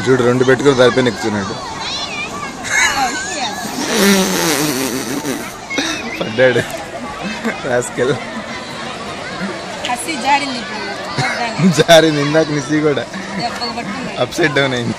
చూడు 2 పెట్టుకుని దారిపైన ఎక్కుతున్నాడు. పడ్డాడు రాస్కెల్. జారింది ఇందాక నిసి కూడా అప్సైడ్ డౌన్ అయింది.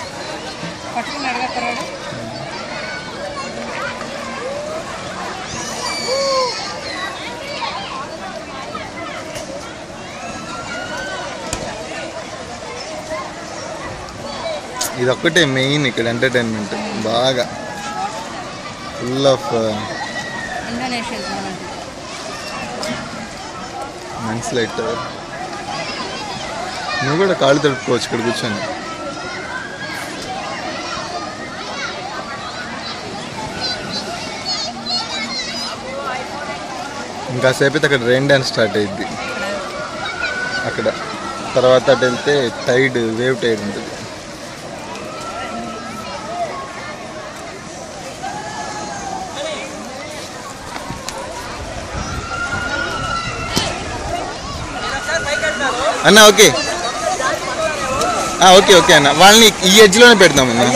ఇదొక్కటే మెయిన్ ఇక్కడ ఎంటర్టైన్మెంట్, బాగా ఫుల్ ఆఫ్ మంచి లైట్. నువ్వు కూడా కాళ్ళు తడుపుకోవచ్చు ఇక్కడ కూర్చొని. ఇంకాసేపు అయితే అక్కడ రెయిన్ డ్యాన్స్ స్టార్ట్ అయ్యిద్ది అక్కడ. తర్వాత అటు వెళ్తే టైడ్, వేవ్ టైడ్ ఉంటుంది. అన్న ఓకే ఓకే ఓకే అన్న, వాళ్ళని ఈ ఎడ్జ్లోనే పెడతామన్నా.